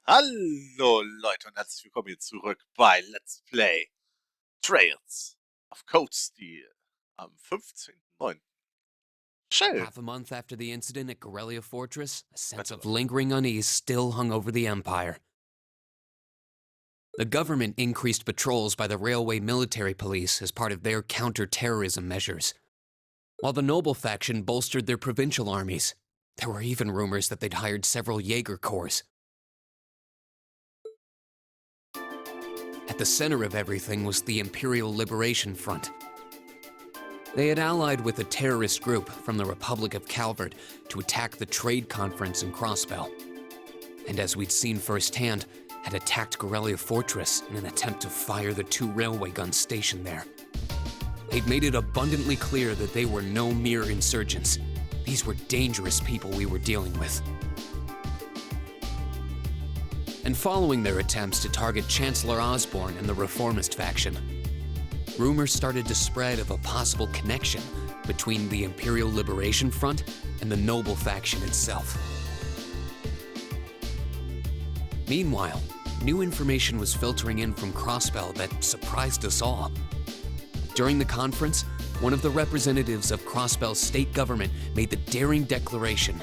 Hallo Leute und herzlich willkommen hier zurück bei Let's Play Trails auf Code Steel am 15.09. Schön. Half a month after the incident at Guerrilla Fortress, a sense of Warte. lingering unease still hung over the Empire. The government increased patrols by the railway military police as part of their counter-terrorism measures, while the noble faction bolstered their provincial armies. There were even rumors that they'd hired several Jaeger corps. At the center of everything was the Imperial Liberation Front. They had allied with a terrorist group from the Republic of Calvert to attack the trade conference in Crossbell. And as we'd seen firsthand, had attacked Guerrilla Fortress in an attempt to fire the 2 railway guns stationed there. They'd made it abundantly clear that they were no mere insurgents. These were dangerous people we were dealing with. And following their attempts to target Chancellor Osborne and the reformist faction, rumors started to spread of a possible connection between the Imperial Liberation Front and the noble faction itself. Meanwhile, new information was filtering in from Crossbell that surprised us all. During the conference, one of the representatives of Crossbell's state government made the daring declaration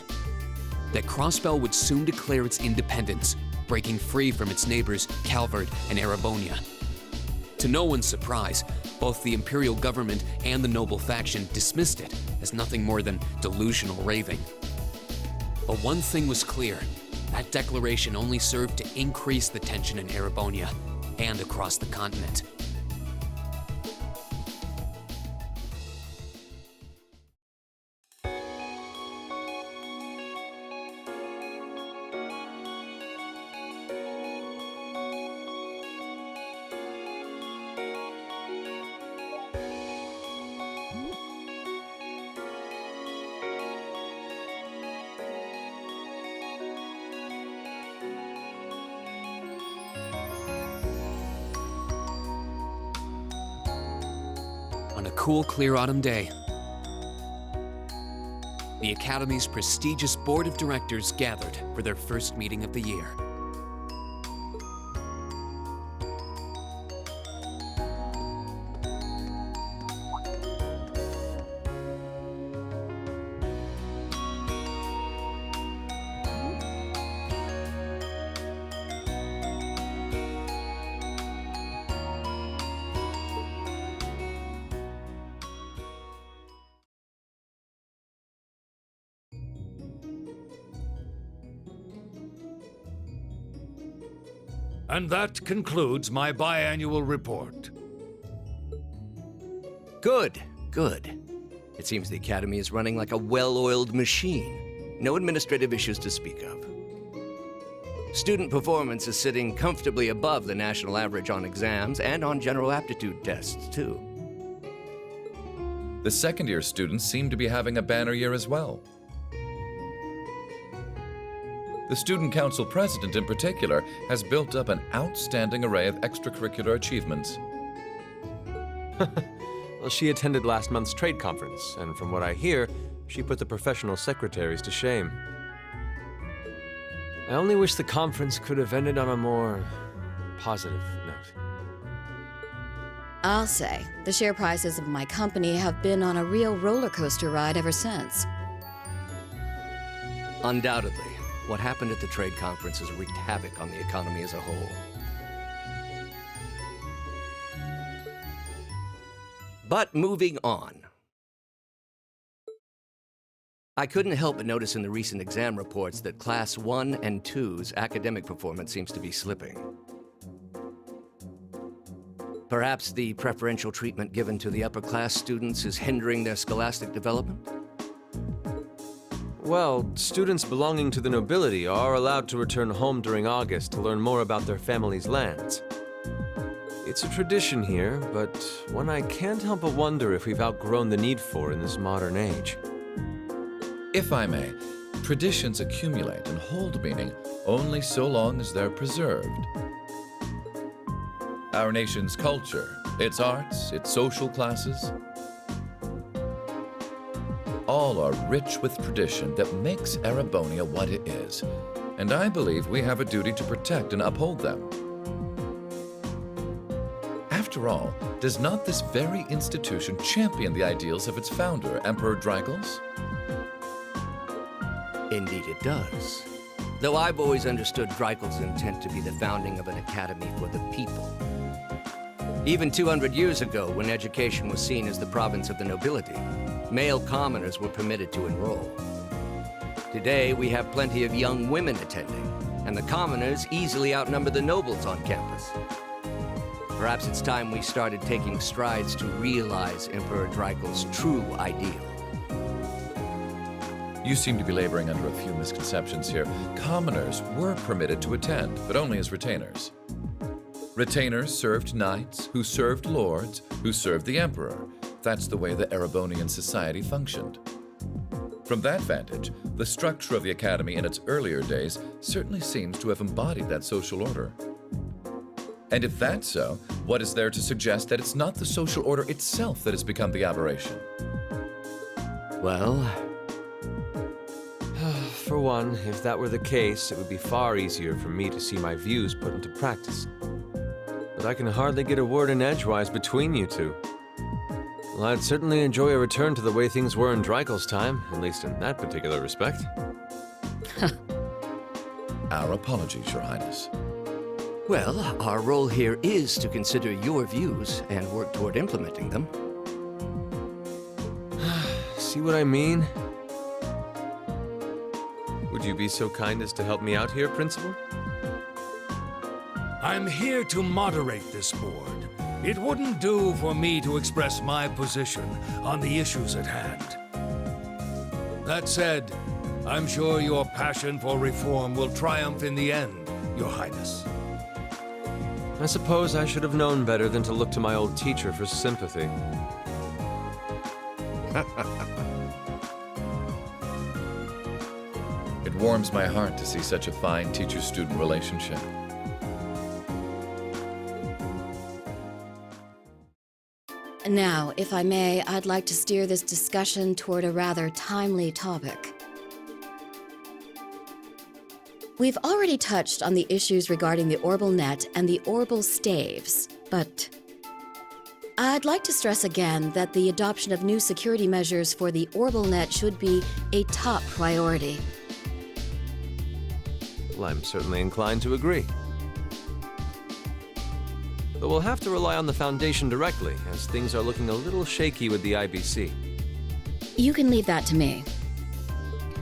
that Crossbell would soon declare its independence, breaking free from its neighbors Calvert and Erebonia. To no one's surprise, both the Imperial government and the noble faction dismissed it as nothing more than delusional raving. But one thing was clear: that declaration only served to increase the tension in Erebonia and across the continent. On a cool, clear autumn day, the Academy's prestigious board of directors gathered for their first meeting of the year. And that concludes my biannual report. Good, good. It seems the Academy is running like a well-oiled machine. No administrative issues to speak of. Student performance is sitting comfortably above the national average on exams and on general aptitude tests, too. The second-year students seem to be having a banner year as well. The Student Council President, in particular, has built up an outstanding array of extracurricular achievements. Well, she attended last month's trade conference, and from what I hear, she put the professional secretaries to shame. I only wish the conference could have ended on a more positive note. I'll say, the share prices of my company have been on a real roller coaster ride ever since. Undoubtedly, what happened at the trade conference has wreaked havoc on the economy as a whole. But moving on. I couldn't help but notice in the recent exam reports that Class 1 and 2's academic performance seems to be slipping. Perhaps the preferential treatment given to the upper-class students is hindering their scholastic development? Well, students belonging to the nobility are allowed to return home during August to learn more about their family's lands. It's a tradition here, but one I can't help but wonder if we've outgrown the need for in this modern age. If I may, traditions accumulate and hold meaning only so long as they're preserved. Our nation's culture, its arts, its social classes, all are rich with tradition that makes Erebonia what it is. and I believe we have a duty to protect and uphold them. After all, does not this very institution champion the ideals of its founder, Emperor Dreigels? Indeed it does. Though I've always understood Dreigels' intent to be the founding of an academy for the people. Even 200 years ago, when education was seen as the province of the nobility, male commoners were permitted to enroll. Today, we have plenty of young women attending, and the commoners easily outnumber the nobles on campus. Perhaps it's time we started taking strides to realize Emperor Dreigels' true ideal. You seem to be laboring under a few misconceptions here. Commoners were permitted to attend, but only as retainers. Retainers served knights, who served lords, who served the emperor. That's the way the Erebonian society functioned. From that vantage, the structure of the academy in its earlier days certainly seems to have embodied that social order. And if that's so, what is there to suggest that it's not the social order itself that has become the aberration? Well, For one, if that were the case, it would be far easier for me to see my views put into practice. But I can hardly get a word in edgewise between you two. Well, I'd certainly enjoy a return to the way things were in Dreigels' time, at least in that particular respect. Our apologies, Your Highness. well, our role here is to consider your views and work toward implementing them. See what I mean? Would you be so kind as to help me out here, Principal? I'm here to moderate this board. It wouldn't do for me to express my position on the issues at hand. That said, I'm sure your passion for reform will triumph in the end, Your Highness. I suppose I should have known better than to look to my old teacher for sympathy. It warms my heart to see such a fine teacher-student relationship. Now, if I may, I'd like to steer this discussion toward a rather timely topic. We've already touched on the issues regarding the Orbital net and the Orbital staves, but I'd like to stress again that the adoption of new security measures for the Orbital net should be a top priority. Well, I'm certainly inclined to agree. But we'll have to rely on the Foundation directly, as things are looking a little shaky with the IBC. You can leave that to me.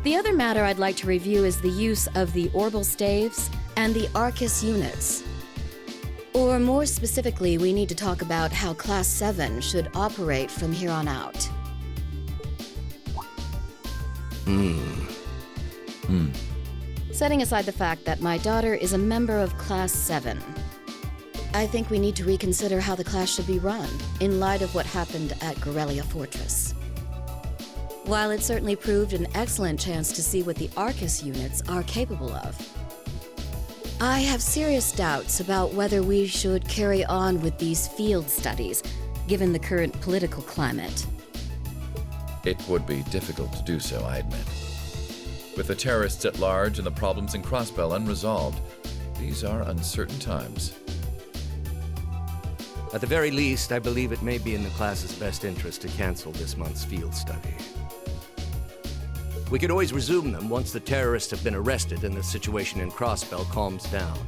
The other matter I'd like to review is the use of the Orbital staves and the Arcus units. Or more specifically, we need to talk about how Class 7 should operate from here on out. Setting aside the fact that my daughter is a member of Class 7, I think we need to reconsider how the class should be run, in light of what happened at Corellia Fortress. While it certainly proved an excellent chance to see what the Arcus units are capable of, I have serious doubts about whether we should carry on with these field studies, given the current political climate. It would be difficult to do so, I admit. With the terrorists at large and the problems in Crossbell unresolved, these are uncertain times. At the very least, I believe it may be in the class's best interest to cancel this month's field study. We could always resume them once the terrorists have been arrested and the situation in Crossbell calms down.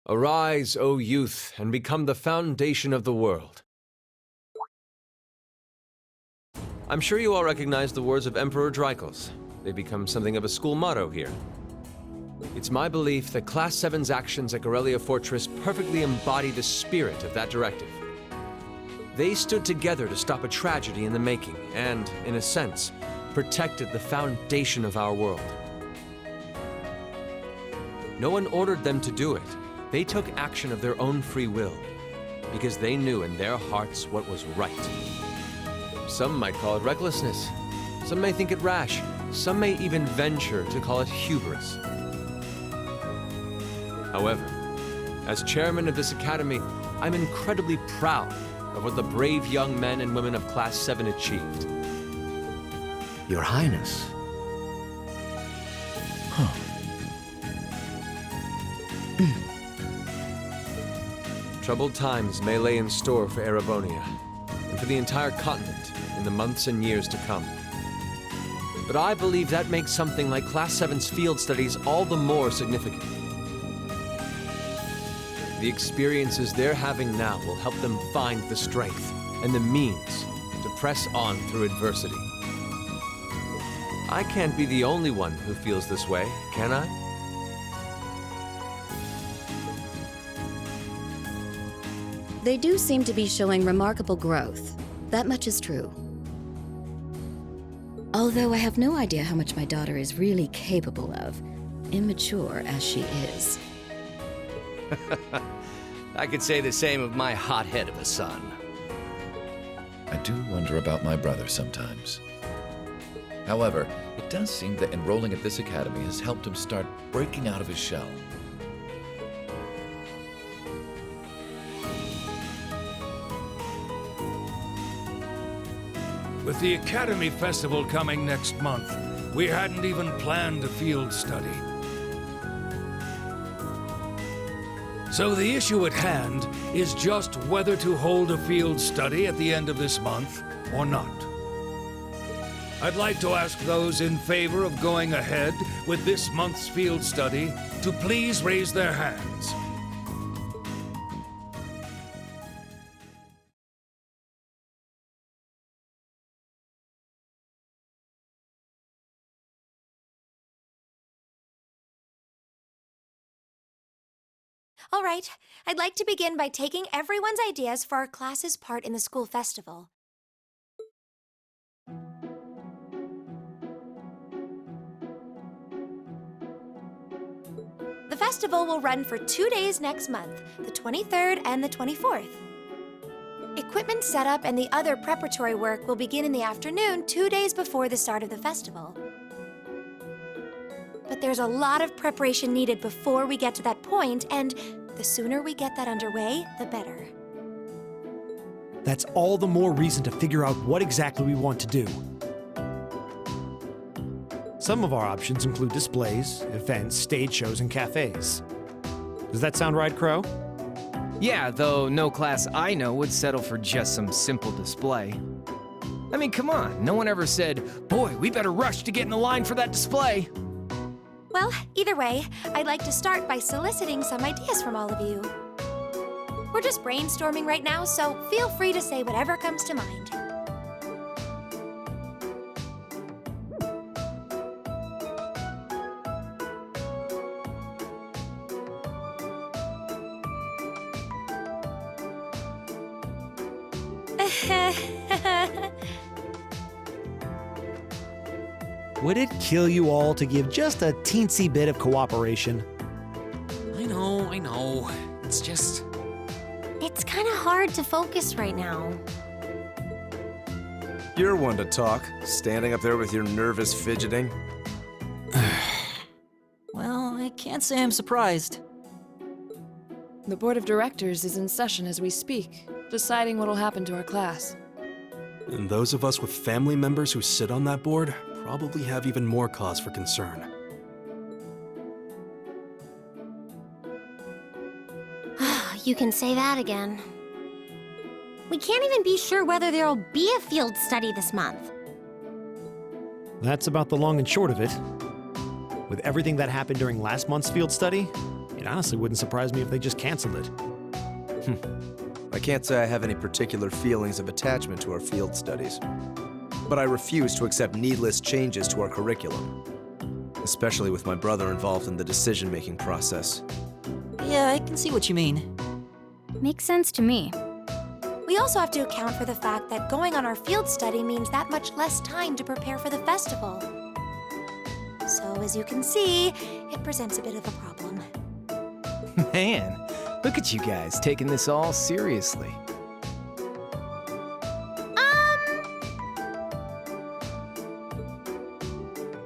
Arise, O youth, and become the foundation of the world. I'm sure you all recognize the words of Emperor Dreigels. They become something of a school motto here. It's my belief that Class 7's actions at Corellia Fortress perfectly embody the spirit of that directive. They stood together to stop a tragedy in the making and, in a sense, protected the foundation of our world. No one ordered them to do it. They took action of their own free will, because they knew in their hearts what was right. Some might call it recklessness. Some may think it rash. Some may even venture to call it hubris. However, as chairman of this academy, I'm incredibly proud of what the brave young men and women of Class 7 achieved. Your Highness. Troubled times may lay in store for Erebonia, and for the entire continent in the months and years to come. But I believe that makes something like Class 7's field studies all the more significant. The experiences they're having now will help them find the strength and the means to press on through adversity. I can't be the only one who feels this way, can I? They do seem to be showing remarkable growth. That much is true. Although I have no idea how much my daughter is really capable of, immature as she is. I could say the same of my hothead of a son. I do wonder about my brother sometimes. However, it does seem that enrolling at this academy has helped him start breaking out of his shell. With the Academy Festival coming next month, we hadn't even planned a field study. So the issue at hand is just whether to hold a field study at the end of this month or not. I'd like to ask those in favor of going ahead with this month's field study to please raise their hands. All right, I'd like to begin by taking everyone's ideas for our class's part in the school festival. The festival will run for 2 days next month, the 23rd and the 24th. Equipment setup and the other preparatory work will begin in the afternoon 2 days before the start of the festival. But there's a lot of preparation needed before we get to that point, and the sooner we get that underway, the better. That's all the more reason to figure out what exactly we want to do. Some of our options include displays, events, stage shows, and cafes. Does that sound right, Crow? Yeah, though no class I know would settle for just some simple display. I mean, come on, no one ever said, "Boy, we better rush to get in the line for that display." Well, either way, I'd like to start by soliciting some ideas from all of you. We're just brainstorming right now, so feel free to say whatever comes to mind. Would it kill you all to give just a teensy bit of cooperation? I know. It's just... It's kind of hard to focus right now. You're one to talk, standing up there with your nervous fidgeting. Well, I can't say I'm surprised. The board of directors is in session as we speak, deciding what'll happen to our class. And those of us with family members who sit on that board probably have even more cause for concern. You can say that again. We can't even be sure whether there'll be a field study this month. That's about the long and short of it. With everything that happened during last month's field study, it honestly wouldn't surprise me if they just canceled it. I can't say I have any particular feelings of attachment to our field studies, but I refuse to accept needless changes to our curriculum, especially with my brother involved in the decision-making process. Yeah, I can see what you mean. Makes sense to me. We also have to account for the fact that going on our field study means that much less time to prepare for the festival. So, as you can see, it presents a bit of a problem. Man, look at you guys taking this all seriously.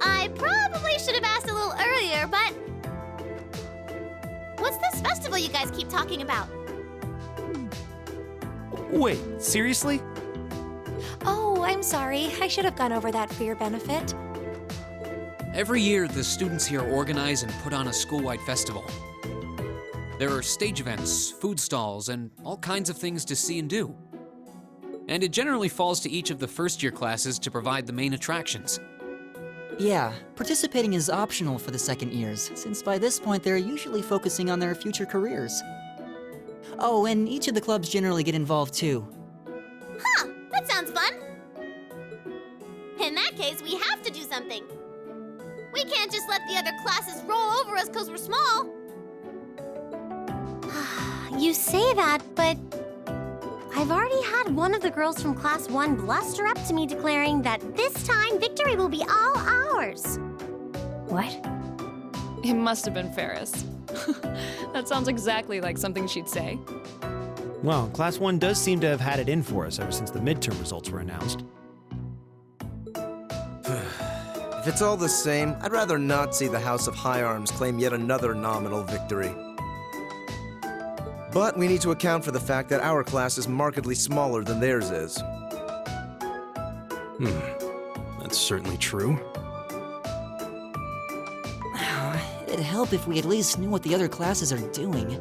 I probably should have asked a little earlier, but... What's this festival you guys keep talking about? Wait, seriously? Oh, I'm I'm sorry. I should have gone over that for your benefit. Every year, the students here organize and put on a school-wide festival. There are stage events, food stalls, and all kinds of things to see and do. And it generally falls to each of the first-year classes to provide the main attractions. Yeah, participating is optional for the second years, since by this point they're usually focusing on their future careers. Oh, and each of the clubs generally get involved too. Huh, that sounds fun. In that case, we have to do something. We can't just let the other classes roll over us because we're small. You say that, but I've already had one of the girls from Class 1 bluster up to me declaring that this time victory will be all ours. What? It must have been Ferris. That sounds exactly like something she'd say. Well, Class 1 does seem to have had it in for us ever since the midterm results were announced. If it's all the same, I'd rather not see the House of High Arms claim yet another nominal victory. But we need to account for the fact that our class is markedly smaller than theirs is. That's certainly true. It'd help if we at least knew what the other classes are doing.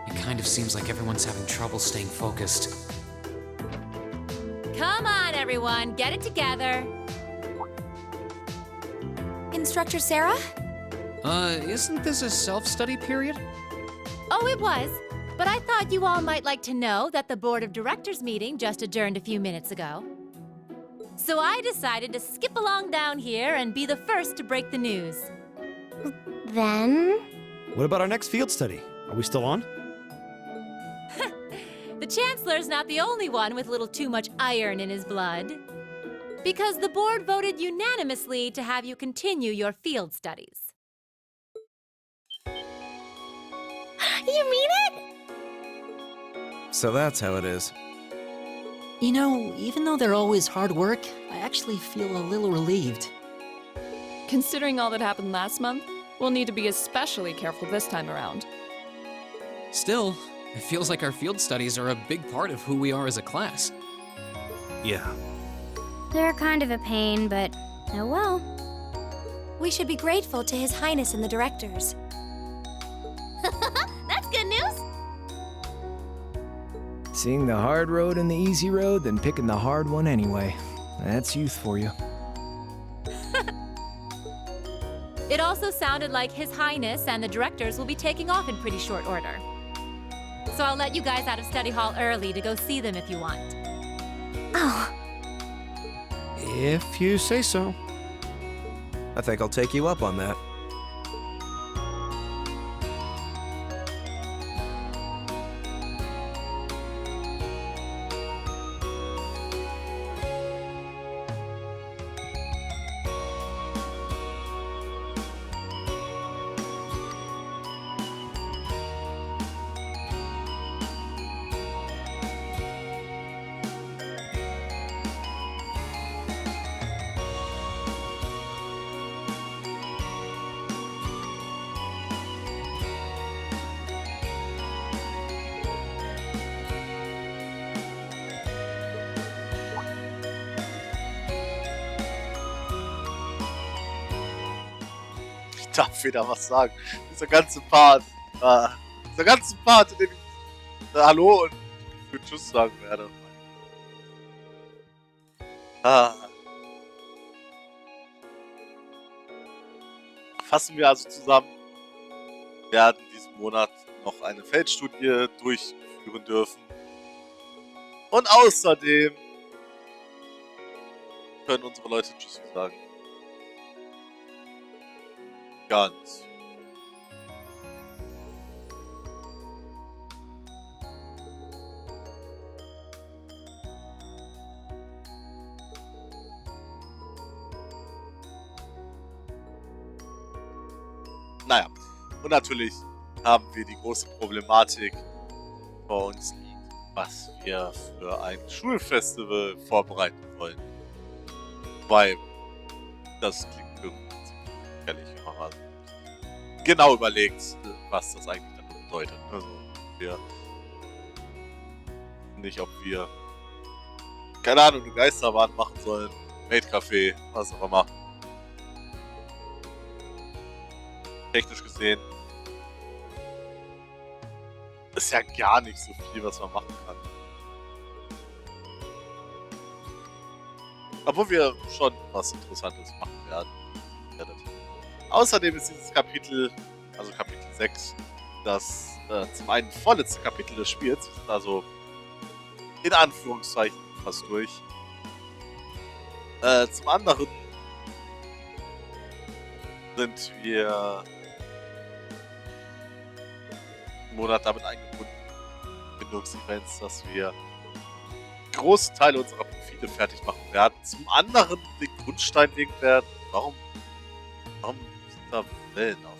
It kind of seems like everyone's having trouble staying focused. Come on, everyone, get it together. Instructor Sarah? Isn't this a self-study period? Oh, it was. But I thought you all might like to know that the Board of Directors meeting just adjourned a few minutes ago. So I decided to skip along down here and be the first to break the news. Then? What about our next field study? Are we still on? The Chancellor's not the only one with a little too much iron in his blood. Because the board voted unanimously to have you continue your field studies. You mean it? So that's how it is. You know, even though they're always hard work, I actually feel a little relieved. Considering all that happened last month, we'll need to be especially careful this time around. Still, it feels like our field studies are a big part of who we are as a class. Yeah. They're kind of a pain, but oh well. We should be grateful to His Highness and the directors. That's good news. Seeing the hard road and the easy road, then picking the hard one anyway. That's youth for you. It also sounded like His Highness and the directors will be taking off in pretty short order. So I'll let you guys out of study hall early to go see them if you want. Oh. If you say so. I think I'll take you up on that. Ich darf wieder was sagen. Dieser ganze Part, in dem ich Hallo und für Tschüss sagen werde. Fassen wir also zusammen. Wir werden diesen Monat noch eine Feldstudie durchführen dürfen. Und außerdem können unsere Leute Tschüss sagen. Ganz. Naja, und natürlich haben wir die große Problematik vor uns liegt, was wir für ein Schulfestival vorbereiten wollen. Weil das klingt irgendwie sicherlich, wenn man genau überlegt, was das eigentlich dann bedeutet. Also wir nicht, ob wir, keine Ahnung, eine Geisterbahn machen sollen. Maidcafé, was auch immer. Technisch gesehen ist ja gar nicht so viel, was man machen kann. Obwohl wir schon was Interessantes machen werden. Außerdem ist dieses Kapitel, also Kapitel 6, das zum einen vorletzte Kapitel des Spiels. Wir sind also in Anführungszeichen fast durch. Zum anderen sind wir im Monat damit eingebunden, Bindungsevents, dass wir große Teile unserer Profile fertig machen werden. Zum anderen den Grundstein legen werden. Warum sind da Wellen auf?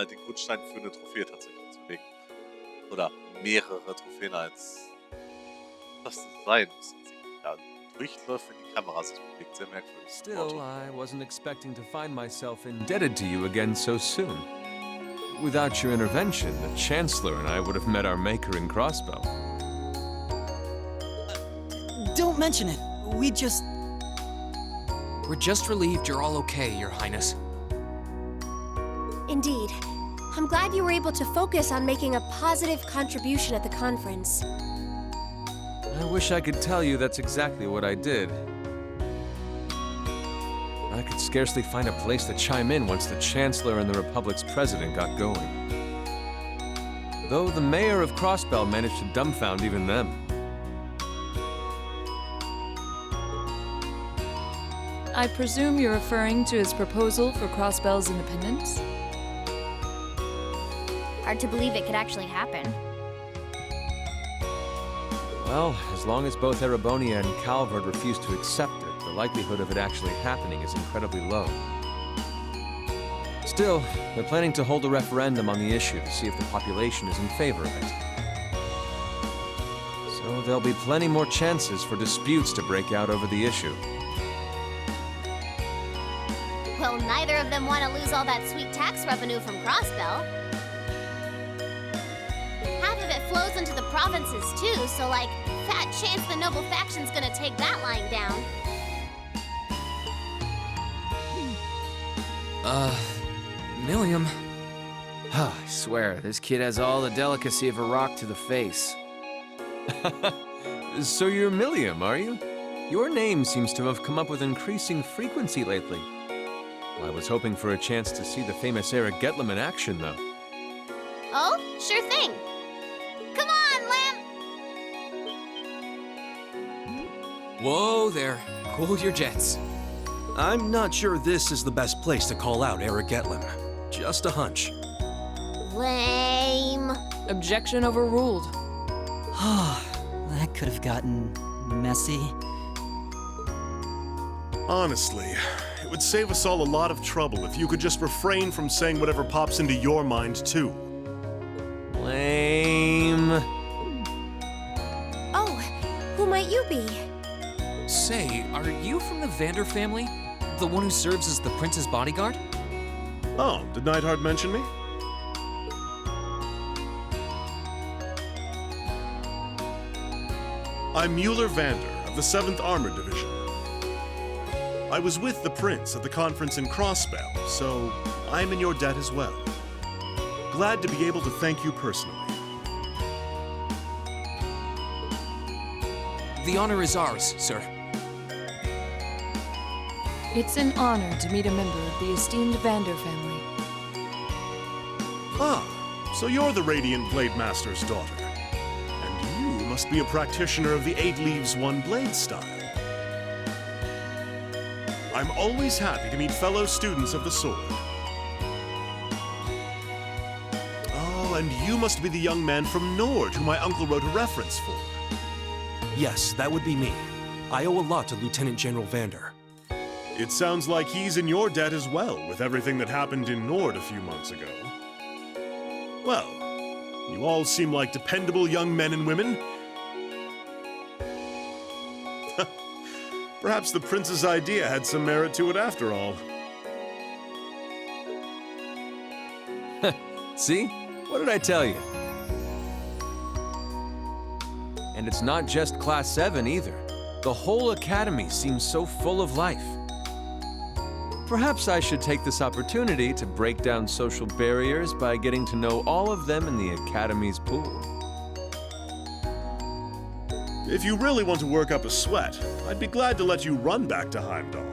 Den Grundstein für eine Trophäe tatsächlich zu legen. Oder mehrere Trophäen als das sein muss. Ja, Durchläufe in die Kamera sich bewegt, sehr merkwürdig. Still, I wasn't expecting to find myself indebted to you again so soon. Without your intervention, the Chancellor and I would have met our maker in Crossbow. Don't mention it. We're just relieved you're all okay, Your Highness. Indeed. I'm glad you were able to focus on making a positive contribution at the conference. I wish I could tell you that's exactly what I did. I could scarcely find a place to chime in once the Chancellor and the Republic's President got going. Though the Mayor of Crossbell managed to dumbfound even them. I presume you're referring to his proposal for Crossbell's independence? Hard to believe it could actually happen. Well, as long as both Erebonia and Calvert refuse to accept it, the likelihood of it actually happening is incredibly low. Still, they're planning to hold a referendum on the issue to see if the population is in favor of it. So there'll be plenty more chances for disputes to break out over the issue. Well, neither of them want to lose all that sweet tax revenue from Crossbell. Half of it flows into the provinces too, so like, fat chance the noble faction's gonna take that line down. Milliam. I swear, this kid has all the delicacy of a rock to the face. So you're Milliam, are you? Your name seems to have come up with increasing frequency lately. I was hoping for a chance to see the famous Eric Getlem in action, though. Oh, sure thing. Come on, Lamb! Whoa there. Cool your jets. I'm not sure this is the best place to call out Eric Getlem. Just a hunch. Lame. Objection overruled. That could have gotten messy. Honestly, it would save us all a lot of trouble if you could just refrain from saying whatever pops into your mind, too. Lame. Oh, who might you be? Say, are you from the Vander family? The one who serves as the prince's bodyguard? Oh, did Neidhart mention me? I'm Mueller Vander of the 7th Armored Division. I was with the prince at the conference in Crossbell, so I'm in your debt as well. Glad to be able to thank you personally. The honor is ours, sir. It's an honor to meet a member of the esteemed Vander family. Ah, so you're the Radiant Blade Master's daughter. And you must be a practitioner of the 8 Leaves, 1 Blade style. I'm always happy to meet fellow students of the sword. Oh, and you must be the young man from Nord who my uncle wrote a reference for. Yes, that would be me. I owe a lot to Lieutenant General Vander. It sounds like he's in your debt as well, with everything that happened in Nord a few months ago. Well, you all seem like dependable young men and women. Perhaps the prince's idea had some merit to it after all. See? What did I tell you? And it's not just Class 7 either. The whole academy seems so full of life. Perhaps I should take this opportunity to break down social barriers by getting to know all of them in the academy's pool. If you really want to work up a sweat, I'd be glad to let you run back to Heimdall.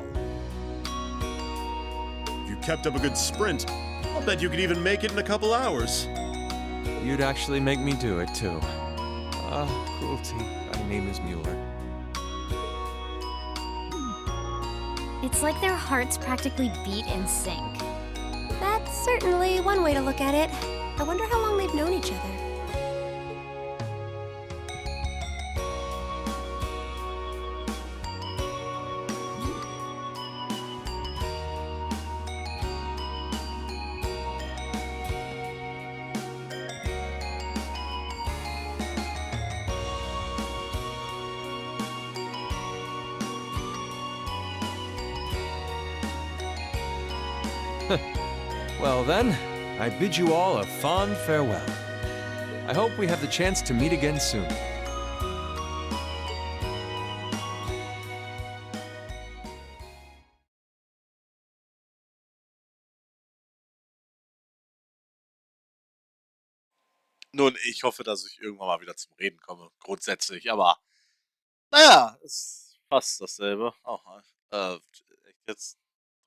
If you kept up a good sprint, I'll bet you could even make it in a couple hours. You'd actually make me do it, too. Cruelty. My name is Mueller. It's like their hearts practically beat in sync. That's certainly one way to look at it. I wonder how long they've known each other. Well then, I bid you all a fond farewell. I hope we have the chance to meet again soon. Nun, ich hoffe, dass ich irgendwann mal wieder zum Reden komme, grundsätzlich, aber naja, ist fast dasselbe. Auch, jetzt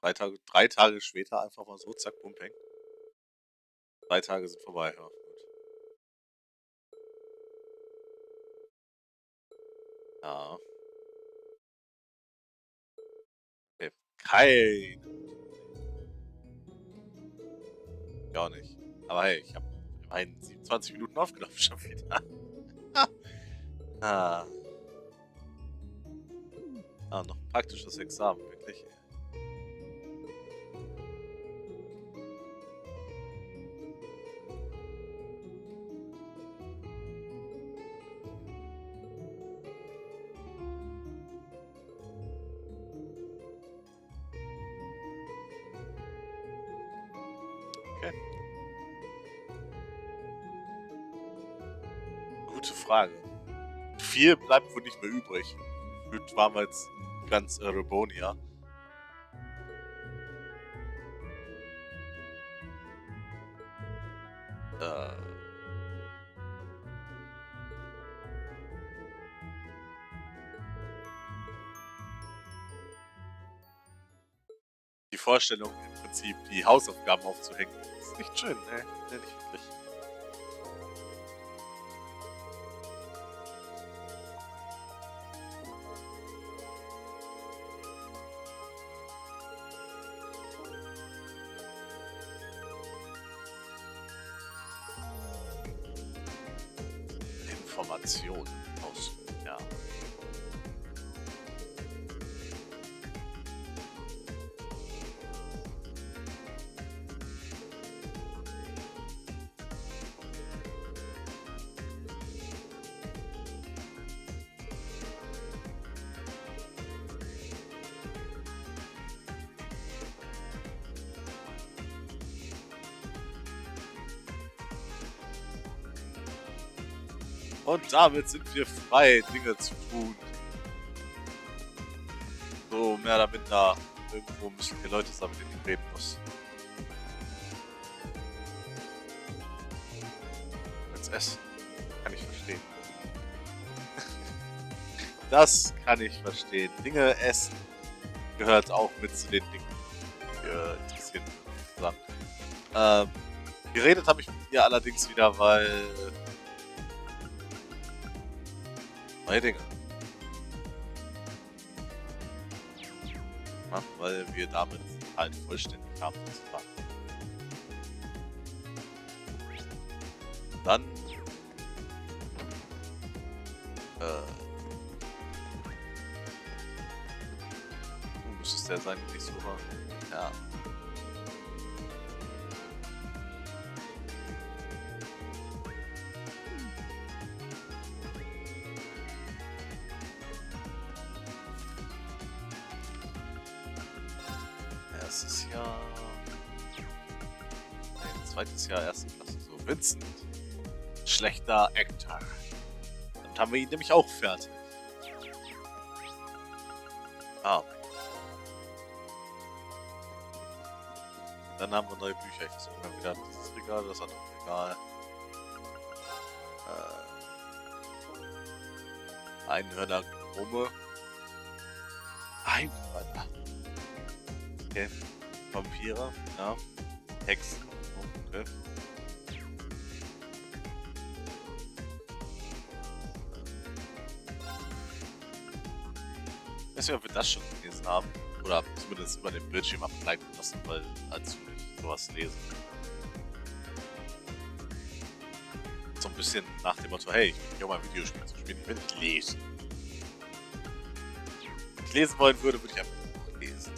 3 Tage später einfach mal so, zack, bumm, peng. 3 Tage sind vorbei, ja, gut. Ja. Okay, kein. Gar nicht. Aber hey, ich habe immerhin 27 Minuten aufgenommen schon wieder. Ah, noch ein praktisches Examen, wirklich. Okay. Gute Frage. Viel bleibt wohl nicht mehr übrig. Gefühlt waren wir jetzt ganz Rebonia. Die Vorstellung, im Prinzip die Hausaufgaben aufzuhängen, ist nicht schön, ne? Nee, nicht wirklich. Informationen aus, ja. Und damit sind wir frei, Dinge zu tun. So, mehr oder minder. Irgendwo müssen die Leute sein, mit denen ich reden muss. Als Essen. Kann ich verstehen. Das kann ich verstehen. Dinge essen gehört auch mit zu den Dingen, die interessieren mich. Geredet habe ich mit ihr allerdings wieder, weil neue Dinge. Ja, weil wir damit halt vollständig haben. Dann müsste es der sein, den ich suche. Ja. Erstes Jahr. 22. zweites Jahr, erste Klasse. So, Vincent. Schlechter Actor. Dann haben wir ihn nämlich auch fertig. Ah, okay. Dann haben wir neue Bücher. Ich versuche mal wieder dieses Regal, das andere Regal. Einhörner, Krumme. Einhörner. Okay. Vampire, ja. Hexen. Okay. Ich weiß nicht, ob wir das schon gelesen haben. Oder zumindest über den Bildschirm abgleichen lassen, weil als ich sowas lese. So ein bisschen nach dem Motto, hey, ich will hier mal ein Videospiel zu spielen, ich will nicht lesen. Wenn ich lesen wollen würde, würde ich einfach ein Buch lesen.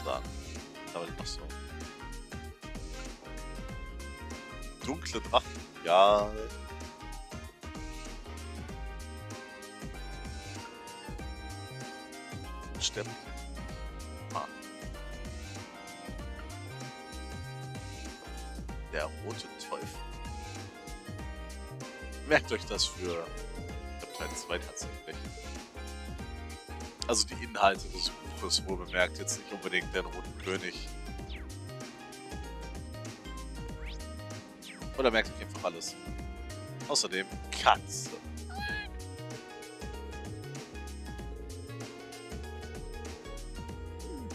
Dann, damit noch so. Dunkle Drachen, ja. Stimmt. Ah. Der rote Teufel. Merkt euch das für Teil 2 tatsächlich. Also die Inhalte des Buches wohl bemerkt, jetzt nicht unbedingt den roten König. Oder merkt euch einfach alles. Außerdem Katze.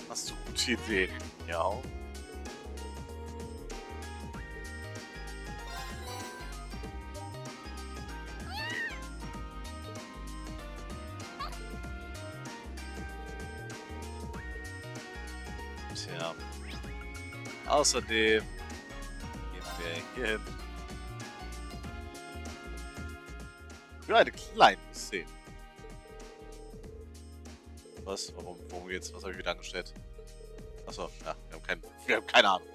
Hast du gute Ideen? Ja. Tja. Außerdem gehen wir hier hin. Für eine kleine Szene. Was? Worum geht's? Was habe ich wieder angestellt? Achso, ja, wir haben keine Ahnung.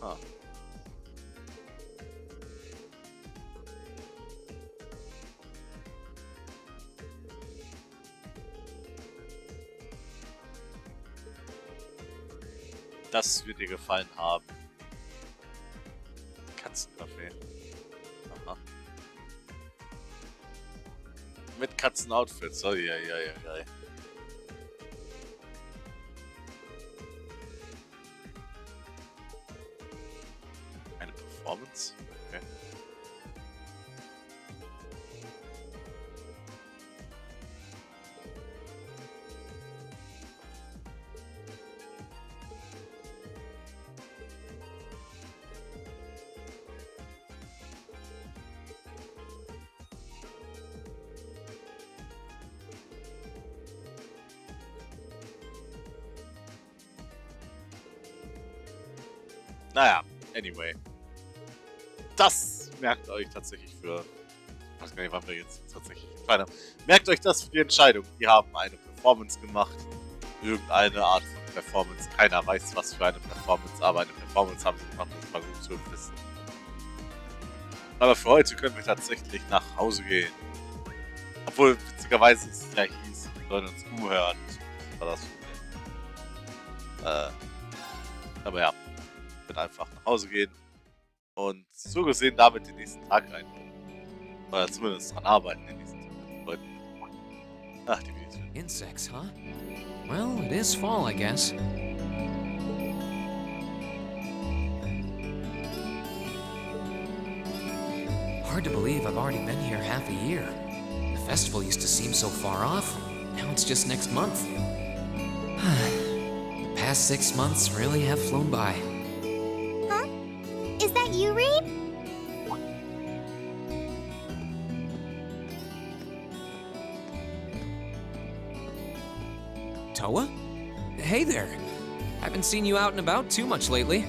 Ah. Das wird dir gefallen haben. Katzenkaffee. Aha. Mit Katzenoutfits. Oh, ja. Eine Performance? Okay. Naja, anyway. Das merkt euch tatsächlich für... Ich weiß gar nicht, wann wir jetzt tatsächlich entscheiden haben. Merkt euch das für die Entscheidung. Die haben eine Performance gemacht. Irgendeine Art von Performance. Keiner weiß, was für eine Performance, aber eine Performance haben sie gemacht. Das war gut zu wissen. Aber für heute können wir tatsächlich nach Hause gehen. Obwohl, witzigerweise es ja hieß, wir sollen uns umhören. Das war das Problem. Aber ja. Einfach nach Hause gehen und so gesehen damit den nächsten Tag einbringen. Oder zumindest dran arbeiten, den nächsten Tag Leuten. Ach, die Videos. Insects, huh? Well, it is fall, I guess. Hard to believe I've already been here half a year. The festival used to seem so far off. Now it's just next month. The past 6 months really have flown by. Is that you, Reed? Toa? Hey there. Haven't seen you out and about too much lately.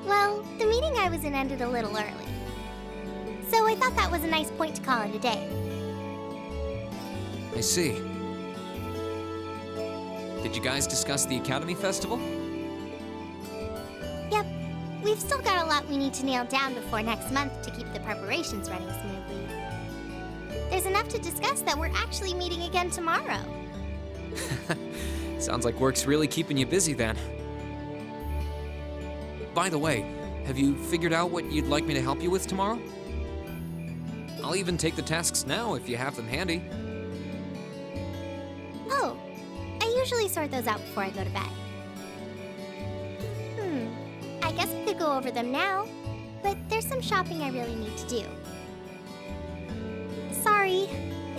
Well, the meeting I was in ended ended a little early. So I thought that was a nice point to call it a day. I see. Did you guys discuss the Academy Festival? Yep, we've still got a lot we need to nail down before next month to keep the preparations running smoothly. There's enough to discuss that we're actually meeting again tomorrow. Sounds like work's really keeping you busy then. By the way, have you figured out what you'd like me to help you with tomorrow? I'll even take the tasks now if you have them handy. Oh, I usually sort those out before I go to bed. I guess I could go over them now, but there's some shopping I really need to do. Sorry,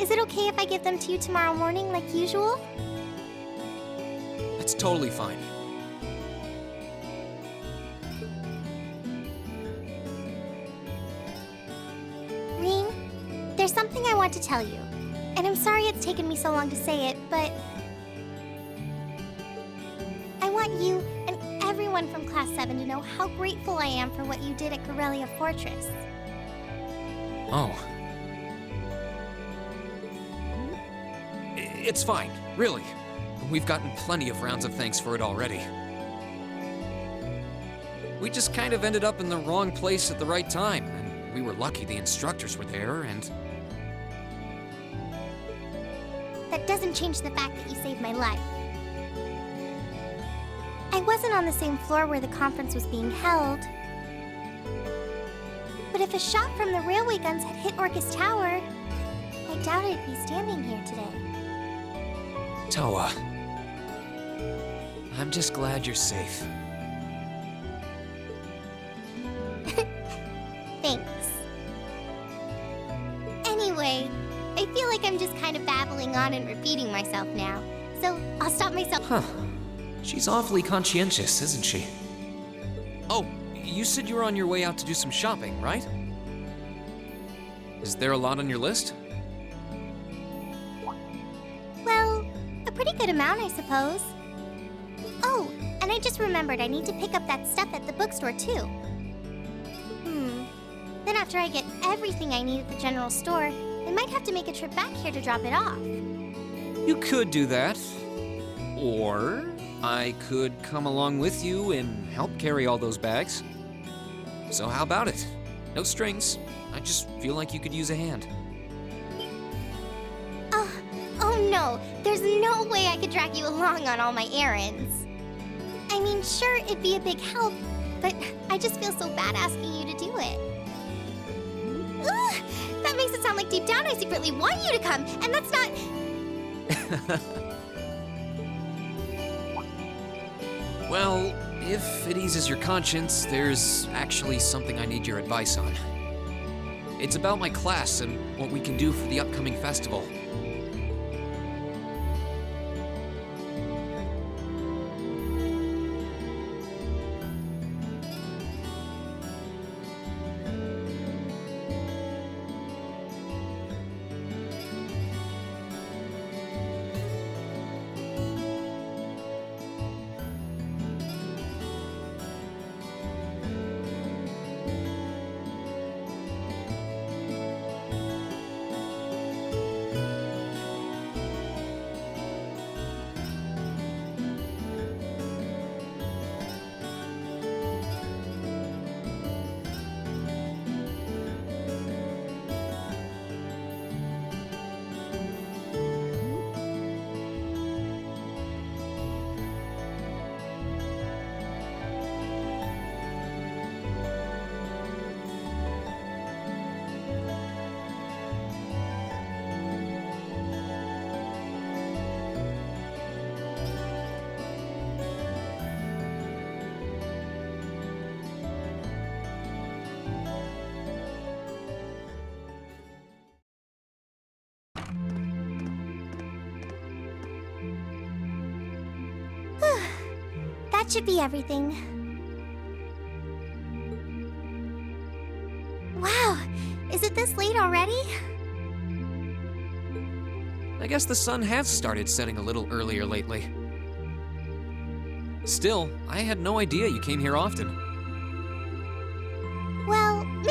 is it okay if I give them to you tomorrow morning like usual? That's totally fine. Rean, there's something I want to tell you, and I'm sorry it's taken me so long to say it, but I want you and everyone from Class 7 to know how grateful I am for what you did at Corellia Fortress. Oh. It's fine, really. We've gotten plenty of rounds of thanks for it already. We just kind of ended up in the wrong place at the right time, and we were lucky the instructors were there, and... That doesn't change the fact that you saved my life. I wasn't on the same floor where the conference was being held. But if a shot from the railway guns had hit Orcus Tower, I doubt I'd be standing here today. Toa. I'm just glad you're safe. Thanks. Anyway, I feel like I'm just kind of babbling on and repeating myself now, so I'll stop myself. Huh. She's awfully conscientious, isn't she? Oh, you said you were on your way out to do some shopping, right? Is there a lot on your list? Well, a pretty good amount, I suppose. Oh, and I just remembered I need to pick up that stuff at the bookstore, too. Then after I get everything I need at the general store, I might have to make a trip back here to drop it off. You could do that. Or I could come along with you and help carry all those bags. So how about it? No strings. I just feel like you could use a hand. Oh no, there's no way I could drag you along on all my errands. I mean, sure, it'd be a big help, but I just feel so bad asking you to do it. Ugh, that makes it sound like deep down I secretly want you to come, and that's not... Well, if it eases your conscience, there's actually something I need your advice on. It's about my class and what we can do for the upcoming festival. That should be everything. Wow, is it this late already? I guess the sun has started setting a little earlier lately. Still, I had no idea you came here often. Well,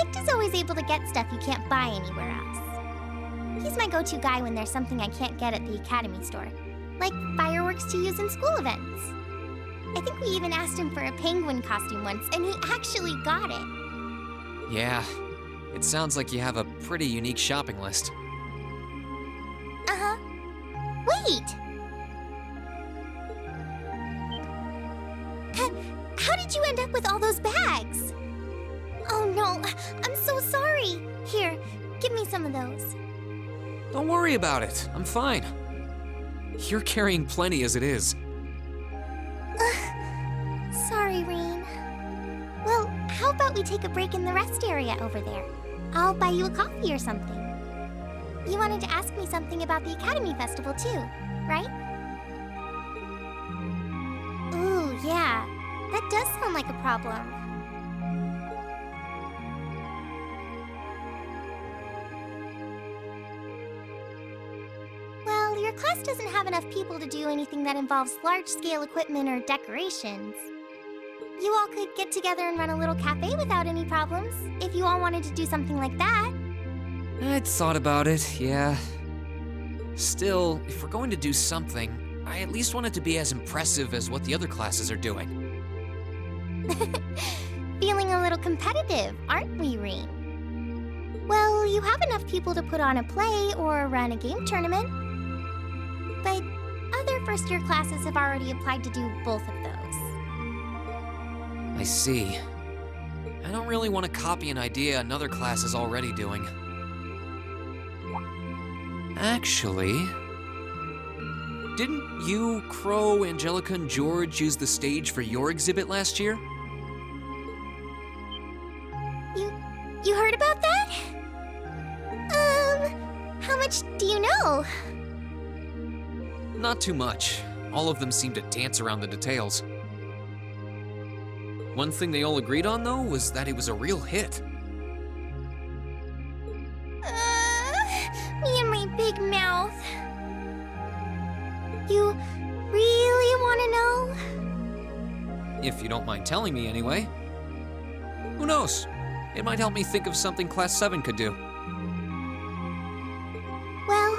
Project is always able to get stuff you can't buy anywhere else. He's my go-to guy when there's something I can't get at the Academy store, like fireworks to use in school events. I think we even asked him for a penguin costume once, and he actually got it. Yeah, it sounds like you have a pretty unique shopping list. Uh-huh. Wait! How did you end up with all those bags? Oh no, I'm so sorry. Here, give me some of those. Don't worry about it, I'm fine. You're carrying plenty as it is. Sorry, Reen. Well, how about we take a break in the rest area over there? I'll buy you a coffee or something. You wanted to ask me something about the Academy Festival too, right? Ooh, yeah. That does sound like a problem. Well, your class doesn't have enough people to do anything that involves large-scale equipment or decorations. You all could get together and run a little cafe without any problems, if you all wanted to do something like that. I'd thought about it, yeah. Still, if we're going to do something, I at least want it to be as impressive as what the other classes are doing. Feeling a little competitive, aren't we, Reen? Well, you have enough people to put on a play or run a game tournament. But other first-year classes have already applied to do both of those. I see. I don't really want to copy an idea another class is already doing. Actually, didn't you, Crow, Angelica, and George use the stage for your exhibit last year? You heard about that? How much do you know? Not too much. All of them seem to dance around the details. One thing they all agreed on, though, was that it was a real hit. Me and my big mouth. You really want to know? If you don't mind telling me, anyway. Who knows? It might help me think of something Class 7 could do. Well,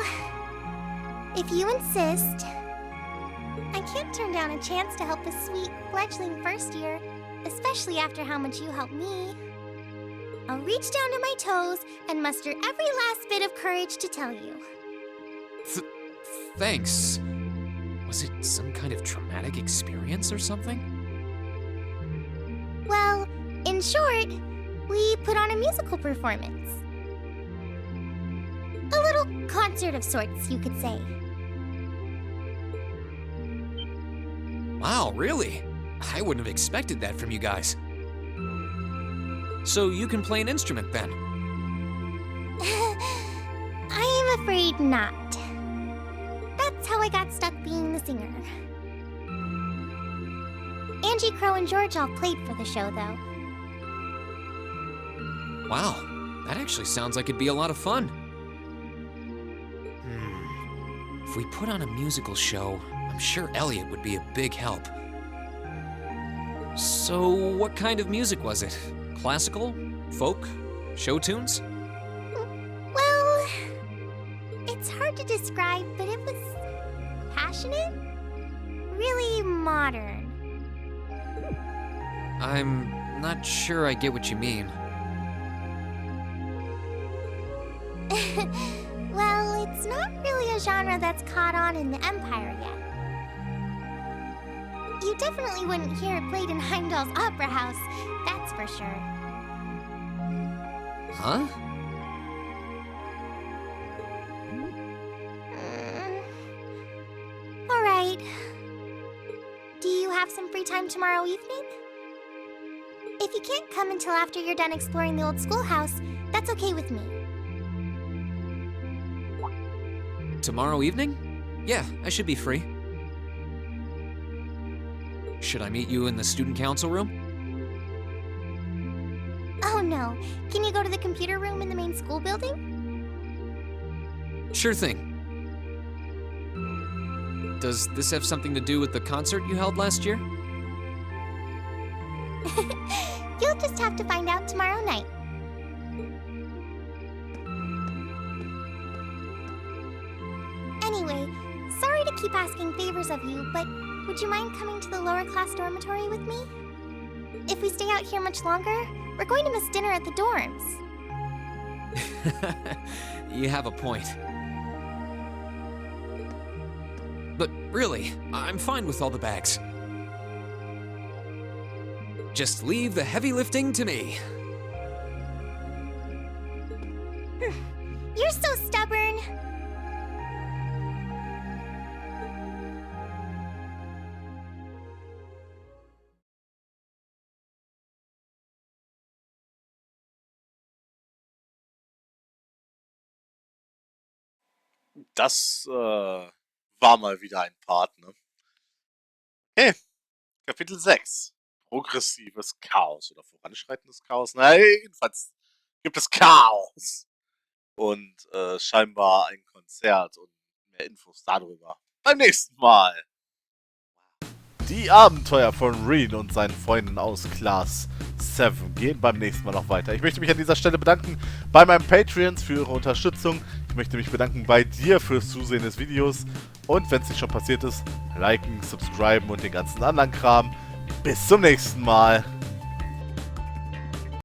if you insist, I can't turn down a chance to help a sweet fledgling first year, especially after how much you helped me. I'll reach down to my toes and muster every last bit of courage to tell you. Thanks. Was it some kind of traumatic experience or something? Well, in short, we put on a musical performance. A little concert of sorts, you could say. Wow, really? I wouldn't have expected that from you guys. So you can play an instrument then? I am afraid not. That's how I got stuck being the singer. Angie, Crow, and George all played for the show, though. Wow, that actually sounds like it'd be a lot of fun. If we put on a musical show, I'm sure Elliot would be a big help. So, what kind of music was it? Classical? Folk? Show tunes? Well, it's hard to describe, but it was passionate, really modern. I'm not sure I get what you mean. Well, it's not really a genre that's caught on in the Empire yet. You definitely wouldn't hear it played in Heimdall's Opera House, that's for sure. Huh? All right. Do you have some free time tomorrow evening? If you can't come until after you're done exploring the old schoolhouse, that's okay with me. Tomorrow evening? Yeah, I should be free. Should I meet you in the student council room? Oh no, can you go to the computer room in the main school building? Sure thing. Does this have something to do with the concert you held last year? You'll just have to find out tomorrow night. Anyway, sorry to keep asking favors of you, but would you mind coming to the lower class dormitory with me? If we stay out here much longer, we're going to miss dinner at the dorms. You have a point. But really, I'm fine with all the bags. Just leave the heavy lifting to me. You're so stubborn. Das war mal wieder ein Part, ne? Okay, Kapitel 6. Progressives Chaos oder voranschreitendes Chaos. Nein, jedenfalls gibt es Chaos. Und scheinbar ein Konzert und mehr Infos darüber beim nächsten Mal. Die Abenteuer von Reen und seinen Freunden aus Klasse 7 gehen beim nächsten Mal noch weiter. Ich möchte mich an dieser Stelle bedanken bei meinen Patreons für ihre Unterstützung. Ich möchte mich bedanken bei dir fürs Zusehen des Videos. Und wenn es nicht schon passiert ist, liken, subscriben und den ganzen anderen Kram. Bis zum nächsten Mal.